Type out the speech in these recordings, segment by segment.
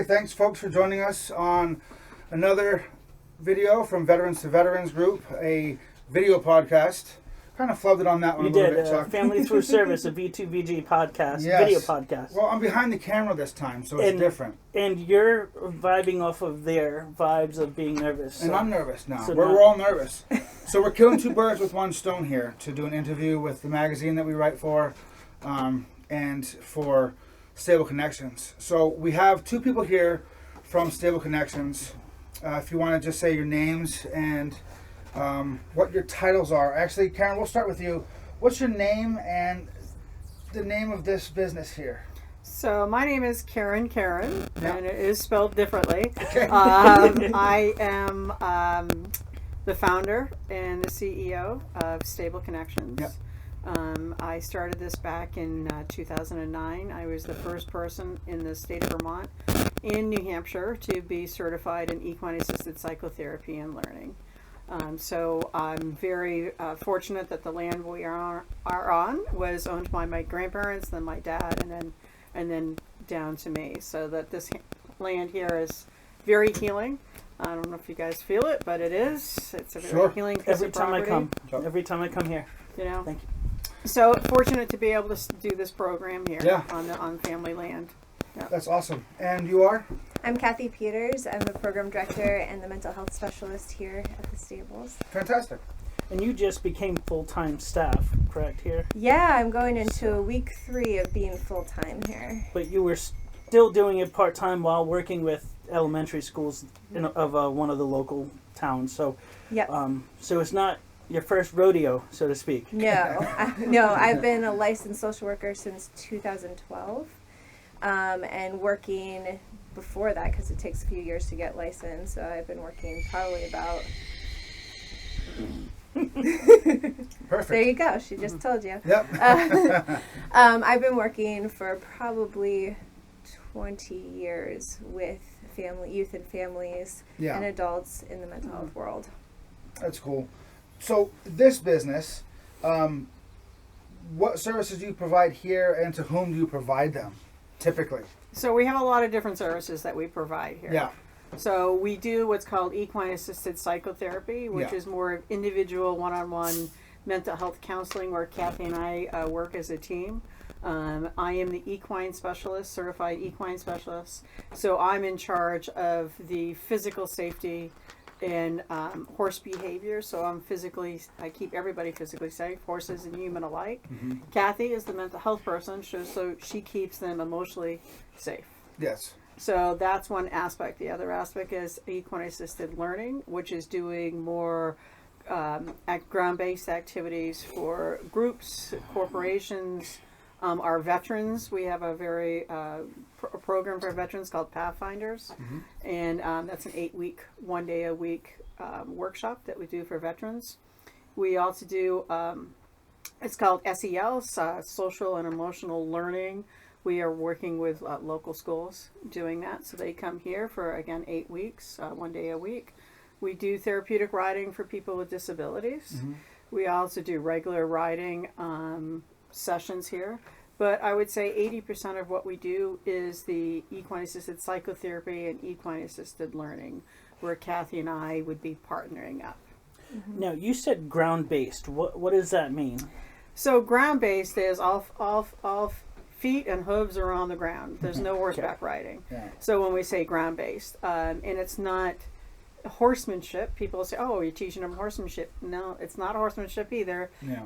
Okay, thanks folks for joining us on another video from Veterans to Veterans Group, a video podcast. Kind of flubbed it on that one a little bit, Chuck. Family Through Service, a V2VG podcast, Yes. video podcast. Well, I'm behind the camera this time, so it's different. And you're vibing off of their vibes of being nervous. And I'm nervous now. So we're all nervous. So we're killing two birds with one stone here to do an interview with the magazine that we write for and for Stable Connections. So we have two people here from Stable Connections. If you want to just say your names and what your titles are. Actually, Karen, we'll start with you. What's your name and the name of this business here? So my name is Karen, and it is spelled differently. Okay. I am the founder and the CEO of Stable Connections. Yep. I started this back in 2009. I was the first person in the state of Vermont in New Hampshire to be certified in equine-assisted psychotherapy and learning. So I'm very fortunate that the land we are on was owned by my grandparents, then my dad, and then down to me. So that this land here is very healing. I don't know if you guys feel it, but it is. It's a very healing piece of property. Every time I come here. You know. Thank you. So fortunate to be able to do this program here on family land. Yeah. That's awesome. And you are? I'm Cathy Peters. I'm the program director and the mental health specialist here at the stables. Fantastic. And you just became full-time staff, correct, here? Yeah, I'm going into week 3 of being full-time here. But you were still doing it part-time while working with elementary schools of one of the local towns. So, so it's not your first rodeo, so to speak. No, I've been a licensed social worker since 2012, and working before that because it takes a few years to get licensed. So I've been working probably about. Perfect. There you go. She just told you. Yep. I've been working for probably 20 years with youth and families and adults in the mental health world. That's cool. So this business, what services do you provide here and to whom do you provide them typically? So we have a lot of different services that we provide here. Yeah. So we do what's called equine-assisted psychotherapy, which is more individual, one-on-one mental health counseling where Cathy and I work as a team. I am the equine specialist, certified equine specialist. So I'm in charge of the physical safety and horse behavior. So I keep everybody physically safe, horses and human alike. Mm-hmm. Cathy is the mental health person, so she keeps them emotionally safe. Yes. So that's one aspect. The other aspect is equine-assisted learning, which is doing more ground-based activities for groups, corporations, our veterans. We have a very program for veterans called Pathfinders, and that's an 8-week, 1 day a week workshop that we do for veterans. We also do, it's called SEL, Social and Emotional Learning. We are working with local schools doing that. So they come here for, again, 8 weeks, 1 day a week. We do therapeutic riding for people with disabilities. Mm-hmm. We also do regular riding sessions here. But I would say 80% of what we do is the equine-assisted psychotherapy and equine-assisted learning, where Cathy and I would be partnering up. Mm-hmm. Now, you said ground-based. What does that mean? So ground-based is all feet and hooves are on the ground. There's no horseback riding. Yeah. So when we say ground-based, and it's not horsemanship, people say, oh, you're teaching them horsemanship. No, it's not horsemanship either. Yeah.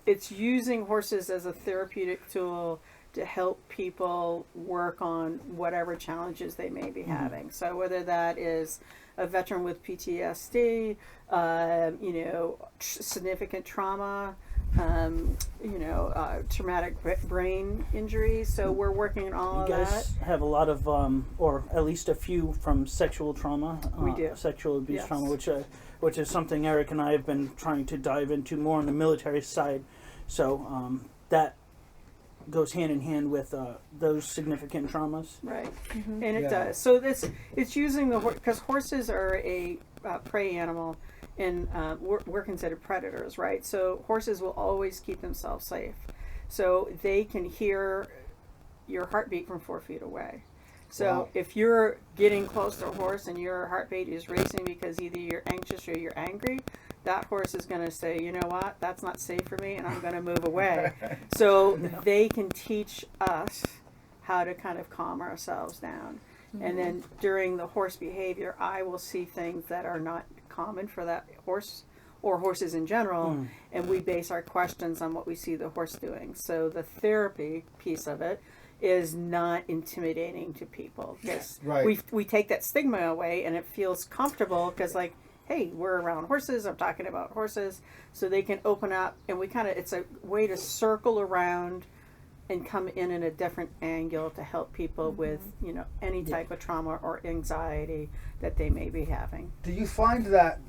It's using horses as a therapeutic tool to help people work on whatever challenges they may be having. So whether that is a veteran with PTSD, significant trauma, traumatic brain injuries. So we're working on all of that. You guys have a lot of, or at least a few from sexual trauma. We do. Sexual abuse trauma, which is something Eric and I have been trying to dive into more on the military side. So that goes hand in hand with those significant traumas. Right, and it does. So it's using because horses are a prey animal, and we're considered predators, right? So horses will always keep themselves safe. So they can hear your heartbeat from 4 feet away. So Wow. if you're getting close to a horse and your heart rate is racing because either you're anxious or you're angry, that horse is going to say, you know what, that's not safe for me, and I'm going to move away. So they can teach us how to kind of calm ourselves down. And then during the horse behavior, I will see things that are not common for that horse or horses in general, and we base our questions on what we see the horse doing. So the therapy piece of it is not intimidating to people. Yes, Right. we take that stigma away, and it feels comfortable because, like, hey, we're around horses. I'm talking about horses, so they can open up, and we kind of, it's a way to circle around and come in a different angle to help people with, you know, any type of trauma or anxiety that they may be having. Do you find that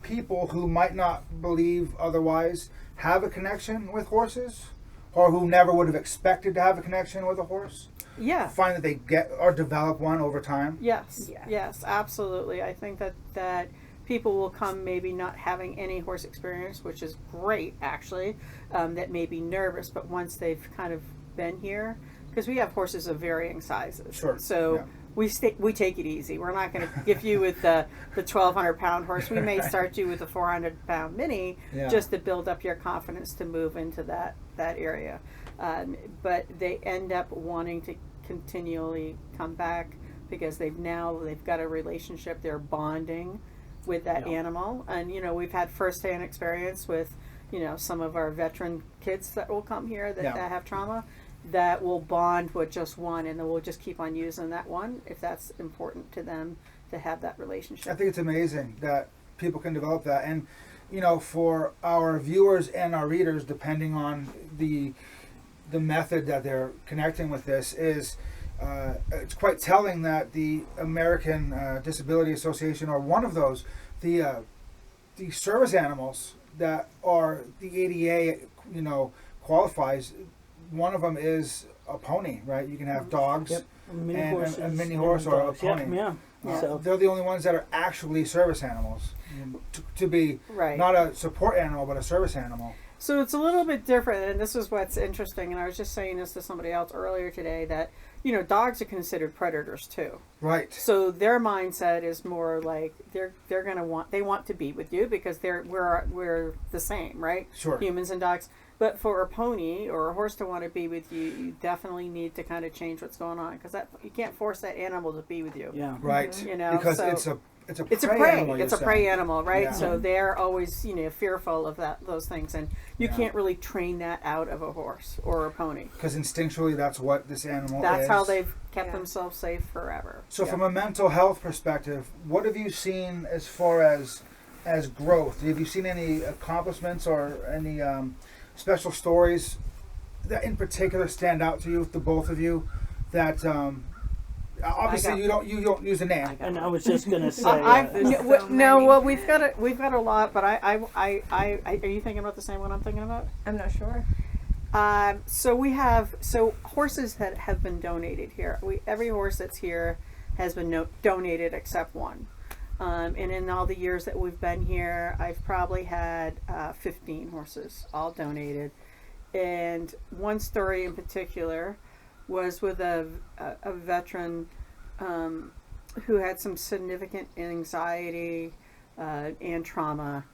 people who might not believe otherwise have a connection with horses, or who never would have expected to have a connection with a horse, Yeah. find that they get or develop one over time? Yes. Yeah. Yes, absolutely. I think that people will come maybe not having any horse experience, which is great actually, that may be nervous, but once they've kind of been here, because we have horses of varying sizes. Sure, So yeah. we take it easy. We're not going to give you with the 1,200-pound horse. We may start you with a 400-pound mini, Yeah. just to build up your confidence to move into that area. But they end up wanting to continually come back because they've got a relationship. They're bonding with that animal, and you know, we've had firsthand experience with, you know, some of our veteran kids that will come here that have trauma, that will bond with just one, and then we'll just keep on using that one if that's important to them to have that relationship. I think it's amazing that people can develop that, and you know, for our viewers and our readers, depending on the method that they're connecting with this, is it's quite telling that the American Disability Association, or one of those, the service animals that are the ADA, you know, qualifies. One of them is a pony, right? You can have dogs. Yep. Mini and horses a mini horse and or a dogs. pony. Yeah. So They're the only ones that are actually service animals, to be Right. not a support animal, but a service animal. So it's a little bit different, and this is what's interesting. And I was just saying this to somebody else earlier today, that, you know, dogs are considered predators too. Right. So their mindset is more like they want to be with you because we're the same, right? Sure. Humans and dogs. But for a pony or a horse to want to be with you, you definitely need to kind of change what's going on, because that you can't force that animal to be with you. yeah. Right. You know, because so- it's a It's a prey prey. animal, It's a you're prey saying. animal, right? Yeah. So they're always, you know, fearful of those things, and you Yeah. can't really train that out of a horse or a pony. Because instinctually, that's what this animal That's is. how they've kept Yeah. themselves safe forever. So, Yeah. from a mental health perspective, what have you seen as far as growth? Have you seen any accomplishments or any special stories that, in particular, stand out to you, the both of you? That obviously you don't use a name. And I was just gonna say, Well, we've got a lot, but I are you thinking about the same one I'm thinking about? I'm not sure. So horses that have been donated here. Every horse that's here has been donated except one. And in all the years that we've been here, I've probably had 15 horses, all donated. And one story in particular was with a veteran who had some significant anxiety and trauma.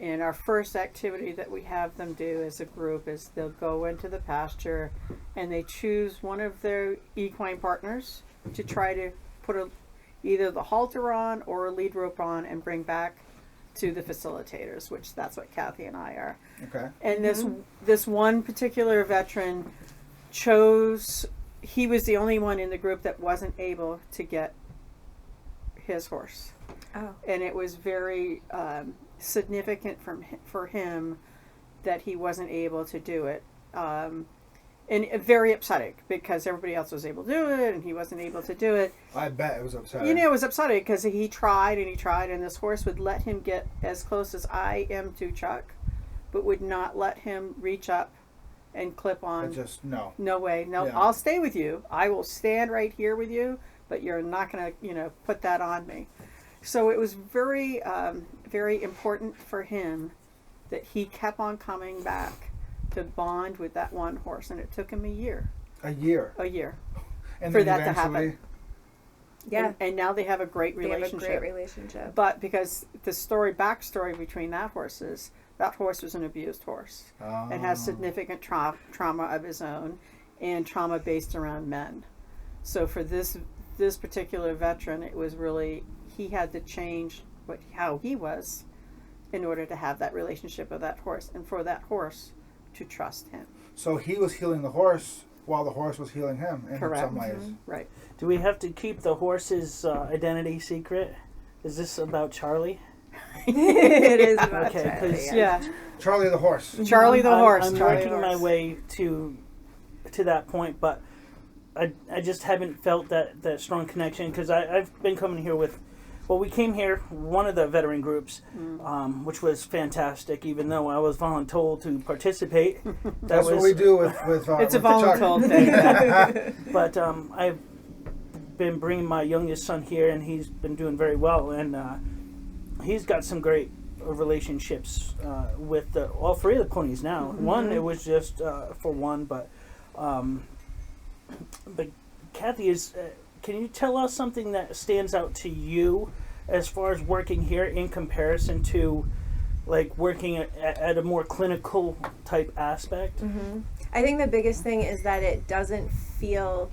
And our first activity that we have them do as a group is they'll go into the pasture and they choose one of their equine partners to try to put either the halter on or a lead rope on and bring back to the facilitators, which that's what Cathy and I are. Okay. And this one particular veteran chose, he was the only one in the group that wasn't able to get his horse. Oh. And it was very significant for him that he wasn't able to do it. And very upsetting because everybody else was able to do it and he wasn't able to do it. I bet it was upsetting. You know, it was upsetting because he tried, and this horse would let him get as close as I am to Chuck, but would not let him reach up and clip on. No. No way. No, Yeah. I'll stay with you. I will stand right here with you, but you're not going to, put that on me. So it was very, very important for him that he kept on coming back to bond with that one horse, and it took him a year. A year. A year. And For then that to eventually, happen. Yeah. And now they have a great They have relationship. a great relationship. But because the backstory between that horse was an abused horse and has significant trauma of his own and trauma based around men. So for this particular veteran, it was really, he had to change how he was in order to have that relationship with that horse and for that horse to trust him. So he was healing the horse while the horse was healing him in Correct. some ways. Right. Do we have to keep the horse's identity secret? Is this about Charlie? It is about Okay, Charlie, 'cause- Yeah. Charlie the horse. Charlie the horse. I'm Charlie working the my horse. way to that point, but I just haven't felt that strong connection because I've been coming here with. Well, we came here, one of the veteran groups, which was fantastic, even though I was voluntold to participate. That's what we do with It's a with Chuck. voluntold thing. But I've been bringing my youngest son here, and he's been doing very well, and he's got some great relationships with all three of the ponies now. One, it was just for one, but Cathy, can you tell us something that stands out to you as far as working here in comparison to like working at a more clinical type aspect? I think the biggest thing is that it doesn't feel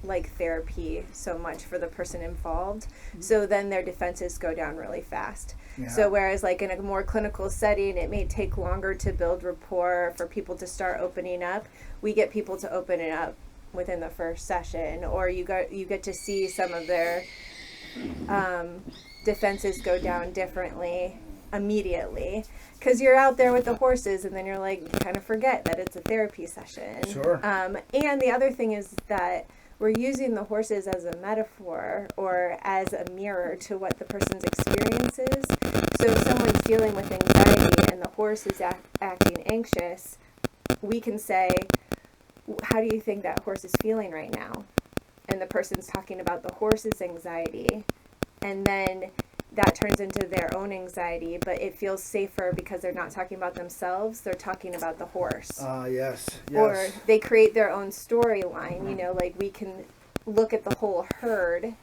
like therapy so much for the person involved. So then their defenses go down really fast. Yeah. So whereas like in a more clinical setting, it may take longer to build rapport for people to start opening up. We get people to open it up within the first session, or you get to see some of their defenses go down differently immediately, because you're out there with the horses and then you're like, you kind of forget that it's a therapy session. Sure. And the other thing is that we're using the horses as a metaphor or as a mirror to what the person's experience is. So if someone's dealing with anxiety and the horse is acting anxious, we can say, how do you think that horse is feeling right now? And the person's talking about the horse's anxiety. And then that turns into their own anxiety, but it feels safer because they're not talking about themselves, they're talking about the horse. Yes. Or they create their own storyline, like we can look at the whole herd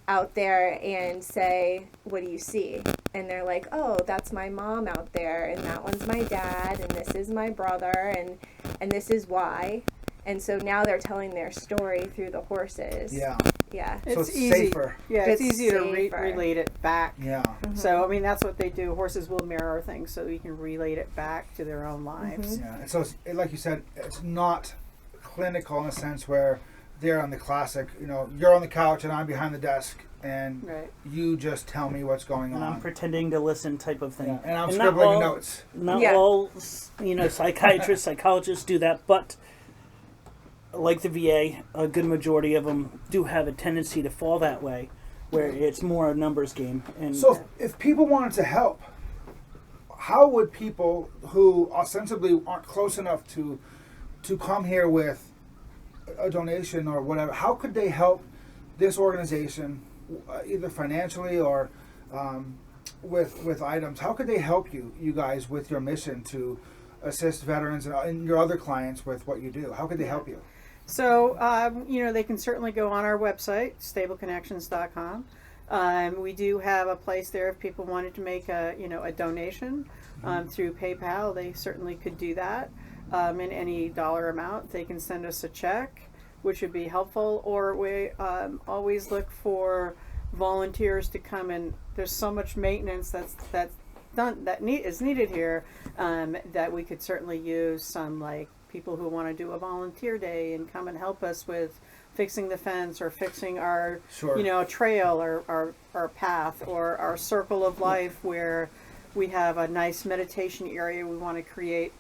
out there and say, what do you see? And they're like, oh, that's my mom out there, and that one's my dad, and this is my brother, and this is why. And so now they're telling their story through the horses. Yeah. Yeah. So it's easy. safer. Yeah, it's It's easy to safer. relate it back. Yeah. So, I mean, that's what they do. Horses will mirror things so you can relate it back to their own lives. Yeah. And so, like you said, it's not clinical in a sense where they're on the classic, you're on the couch and I'm behind the desk and Right. you just tell me what's going And I'm on. pretending to listen type of thing. Yeah. And I'm not scribbling all- notes. Not Yeah. all, psychiatrists, psychologists do that, but like the VA, a good majority of them do have a tendency to fall that way, where it's more a numbers game. And So if people wanted to help, how would people who ostensibly aren't close enough to come here with a donation or whatever, how could they help this organization, either financially or with items? How could they help you guys with your mission to assist veterans and your other clients with what you do? How could they help you? So, they can certainly go on our website, stableconnections.com. We do have a place there if people wanted to make a donation through PayPal. They certainly could do that in any dollar amount. They can send us a check, which would be helpful, or we always look for volunteers to come in. There's so much maintenance that's done is needed here that we could certainly use some people who want to do a volunteer day and come and help us with fixing the fence or fixing our Sure. trail or our path or our circle of life where we have a nice meditation area we want to create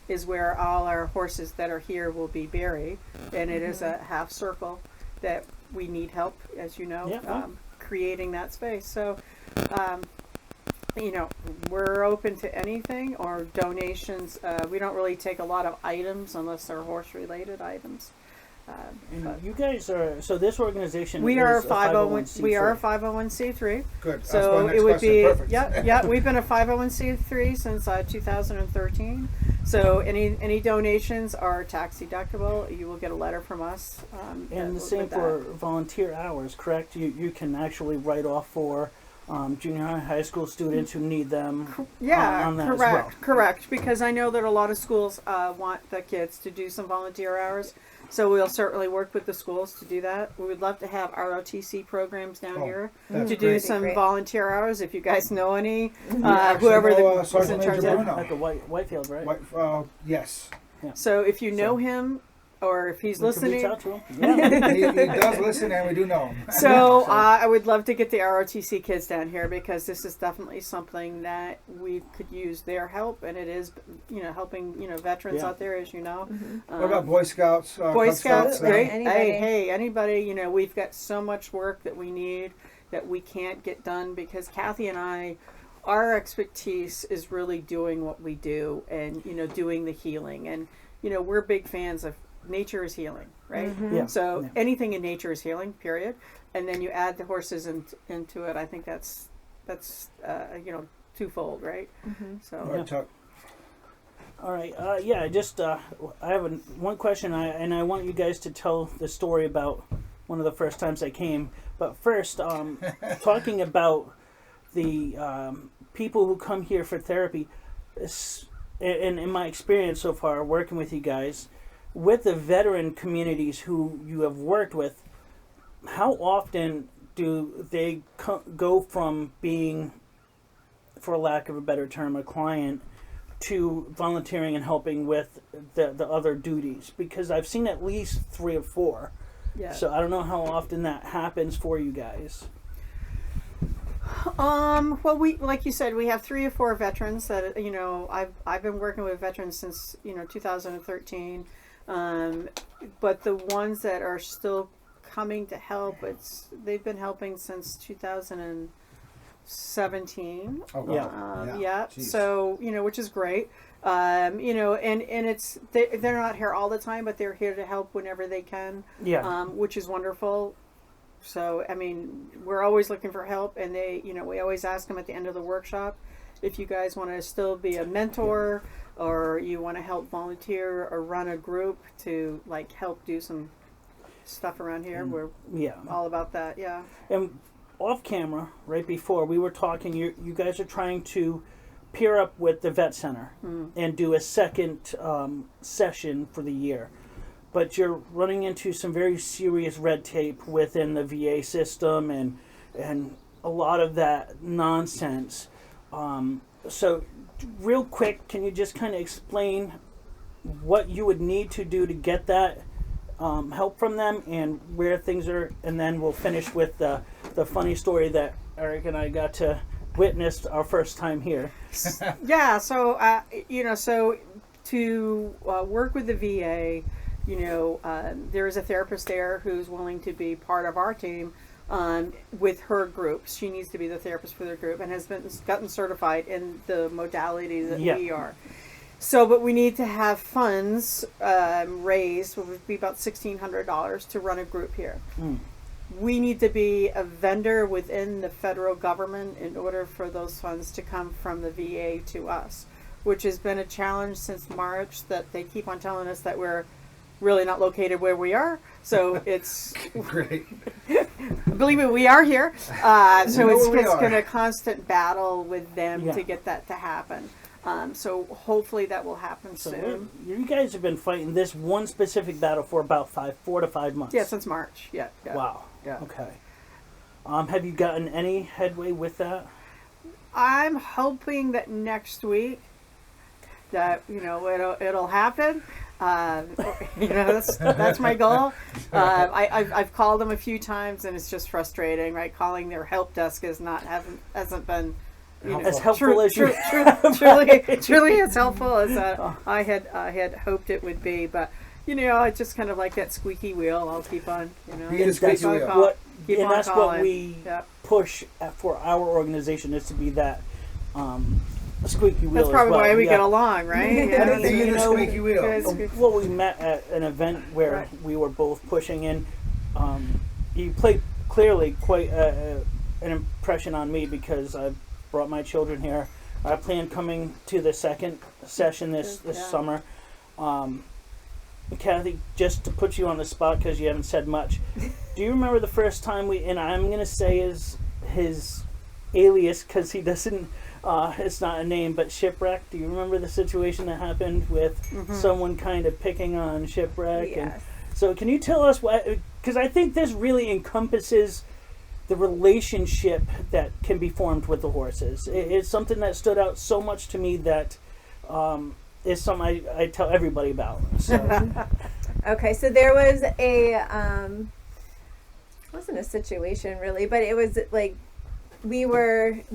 is where all our horses that are here will be buried, and it is a half circle that we need help, as you know, Yeah. creating that space. So we're open to anything or donations. We don't really take a lot of items unless they're horse-related items. and you guys are, so this organization We is are a 501c3. We are a 501c3. Good. That's So my next it would question. be Perfect. yeah. We've been a 501c3 since 2013. So any donations are tax deductible. You will get a letter from us. And the same for volunteer hours, correct? You can actually write off for junior high school students who need them. Yeah, on that correct, as well. correct. Because I know that a lot of schools want the kids to do some volunteer hours. So we'll certainly work with the schools to do that. We would love to have ROTC programs down here that's to great. do some Great. volunteer hours. If you guys know any, actually whoever know, the is Sergeant in charge Major of. Bruno. At the Whitefield, right? Yes. So if you know him, or if he's We can reach listening, out to him. Yeah. he does listen, and we do know him. so I would love to get the ROTC kids down here because this is definitely something that we could use their help, and it is, helping veterans Yeah. out there, as you know. What about Boy Scouts? Boy Cub Scouts, Absolutely. great. Anybody. Hey, anybody. We've got so much work that we need that we can't get done because Cathy and I, our expertise is really doing what we do and doing the healing, and we're big fans of nature is healing, right? Yeah. So Yeah. anything in nature is healing, period. And then you add the horses into it. I think that's twofold, right? So All right, Chuck. All right. Yeah. I have one question, and I want you guys to tell the story about one of the first times I came. But first, talking about the people who come here for therapy, and in my experience so far, working with you guys, with the veteran communities who you have worked with, how often do they go from being, for lack of a better term, a client, to volunteering and helping with the other duties? Because I've seen at least 3 or 4. yeah. So I don't know how often that happens for you guys. Well, we, like you said, we have 3 or 4 veterans that, I've been working with veterans since, 2013. But the ones that are still coming to help, they've been helping since 2017. Oh, Yeah. wow. Yeah. Jeez. So, which is great. And it's, they're not here all the time, but they're here to help whenever they can. Yeah. Which is wonderful. So, I mean, we're always looking for help, and we always ask them at the end of the workshop if you guys want to still be a mentor or you want to help volunteer or run a group to help do some stuff around here. We're Yeah. all about that. Yeah. And off camera, right before we were talking, you guys are trying to pair up with the vet center and do a second session for the year. But you're running into some very serious red tape within the VA system and a lot of that nonsense. So real quick, can you just kind of explain what you would need to do to get that help from them and where things are, and then we'll finish with the funny story that Eric and I got to witness our first time here. Yeah. So, so to work with the VA, there is a therapist there who's willing to be part of our team with her groups. She needs to be the therapist for their group and has gotten certified in the modality that Yeah. we are. So, but we need to have funds raised, which would be about $1,600 to run a group here. We need to be a vendor within the federal government in order for those funds to come from the VA to us, which has been a challenge since March, that they keep on telling us that we're really not located where we are. So it's, Great. believe me, we are here. So know it's where we are. been a constant battle with them Yeah. to get that to happen. So hopefully that will happen So soon. you guys have been fighting this one specific battle for about 4 to 5 months. Yeah, since March. Yeah. Wow. Yeah. Okay. Have you gotten any headway with that? I'm hoping that next week that it'll happen. That's my goal. I've called them a few times and it's just frustrating. Right, calling their help desk hasn't been As helpful as you truly as helpful as I had hoped it would be. But it's just kind of like that squeaky wheel. I'll keep on. Be the squeaky wheel. Keep And on that's calling. what we Yeah. push for our organization, is to be that squeaky wheel. That's probably as well. why we Yeah. get along, right? I mean, Be you the know, squeaky wheel. Well, we met at an event where Right. we were both pushing, and you played clearly quite an impression on me because I brought my children here. I plan coming to the second session this Yeah. summer. Cathy, just to put you on the spot because you haven't said much, do you remember the first time and I'm going to say his alias because he doesn't, it's not a name, but Shipwreck. Do you remember the situation that happened with someone kind of picking on Shipwreck? Yes. And so can you tell us what, because I think this really encompasses the relationship that can be formed with the horses. It's something that stood out so much to me that is something I tell everybody about. So. Okay, so there was a wasn't a situation really, but it was like we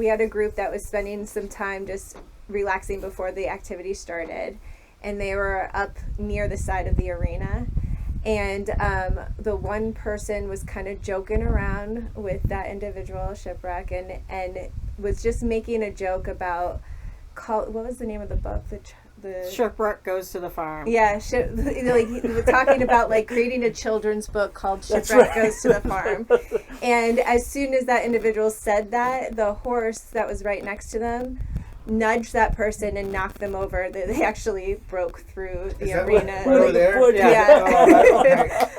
had a group that was spending some time just relaxing before the activity started, and they were up near the side of the arena, and the one person was kind of joking around with that individual, Shipwreck, and was just making a joke about what was the name of the book? The Shipwreck Goes to the Farm. Yeah, like he was talking about like creating a children's book called That's Shipwreck right. Goes to the Farm. And as soon as that individual said that, the horse that was right next to them nudged that person and knocked them over. They actually broke through the Is that arena. what, over there? Yeah. Oh, that's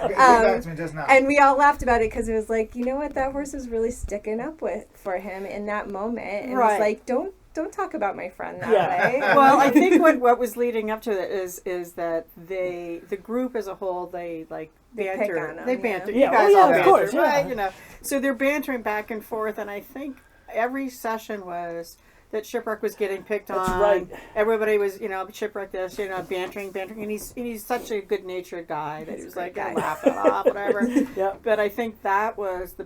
okay. Get back to me just now. And we all laughed about it because it was like, you know what, that horse was really sticking up for him in that moment. And it was Right. like, don't talk about my friend that Yeah. way. Well, I think what was leading up to it is that the group as a whole, they like They pick banter. on 'em, They yeah. banter. Yeah, You guys oh, yeah, all of banter, course, yeah. right? You know, so they're bantering back and forth, and I think every session was that Shipwreck was getting picked That's on. right. Everybody was, Shipwreck this, bantering, and he's such a good-natured guy that he was like, guy. laugh it off, whatever. Yeah. But I think that was the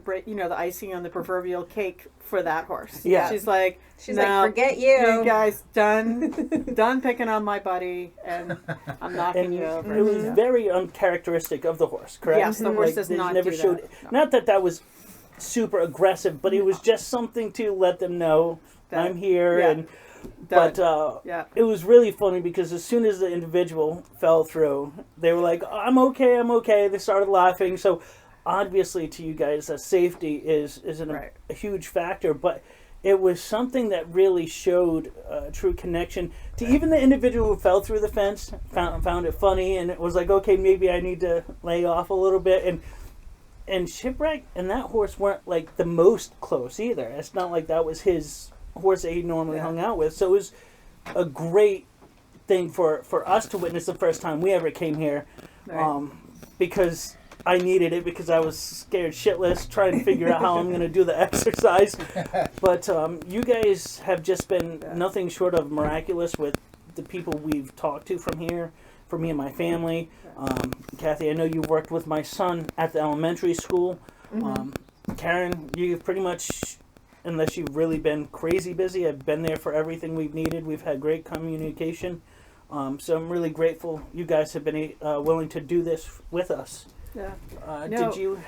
icing on the proverbial cake for that horse. Yeah. She's like, She's no, like, forget you guys done picking on my buddy, and I'm knocking And you over. it was Yeah. very uncharacteristic of the horse, correct? Yes, the horse does they not never do showed. that. Not that was super aggressive, but it was just something to let them know That- I'm here. yeah. And but Yeah. it was really funny because as soon as the individual fell through, they were like, "I'm okay." They started laughing. So obviously, to you guys, that safety is Right. a huge factor, but. It was something that really showed a true connection to even the individual who fell through the fence, found it funny, and it was like, okay, maybe I need to lay off a little bit. And Shipwreck and that horse weren't like the most close either. It's not like that was his horse that he normally hung out with. So it was a great thing for us to witness the first time we ever came here, Right. because I needed it because I was scared shitless trying to figure out how I'm going to do the exercise. But you guys have just been nothing short of miraculous with the people we've talked to from here, for me and my family. Cathy, I know you worked with my son at the elementary school. Karen, you've pretty much, unless you've really been crazy busy, have been there for everything we've needed. We've had great communication. So I'm really grateful you guys have been willing to do this with us. Yeah. Did you?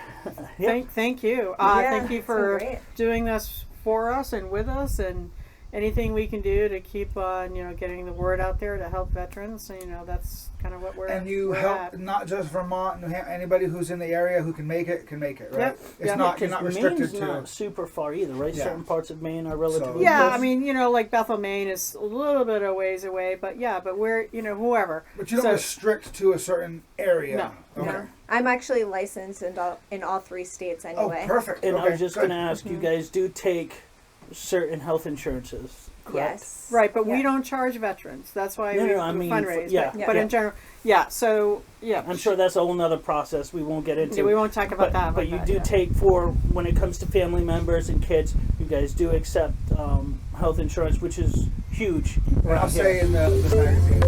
Thank you. Thank you so for great. doing this for us and with us, and anything we can do to keep on, getting the word out there to help veterans. And, that's kind of what we're. And you we're help at. not just Vermont, New Hampshire, anybody who's in the area who can make it, right? Yep. It's Yeah. not, you're not restricted Maine's to. not super far either, right? Yeah. Certain parts of Maine are relatively Yeah, close. I mean, like Bethel, Maine is a little bit of ways away, but we're, whoever. But you don't restrict to a certain area. No. Okay. No. I'm actually licensed in all 3 states Oh, anyway. perfect. And okay, I was just good. going to ask, you guys do take certain health insurances, correct? Yes. Right, but we Yeah. don't charge veterans. That's why No, we no, I mean, fundraise. yeah. But Yeah. in general, yeah. So I'm sure that's a whole nother process we won't get into. we won't talk about that. But you do take when it comes to family members and kids, you guys do accept health insurance, which is huge. And I'll around here. say in the magazine,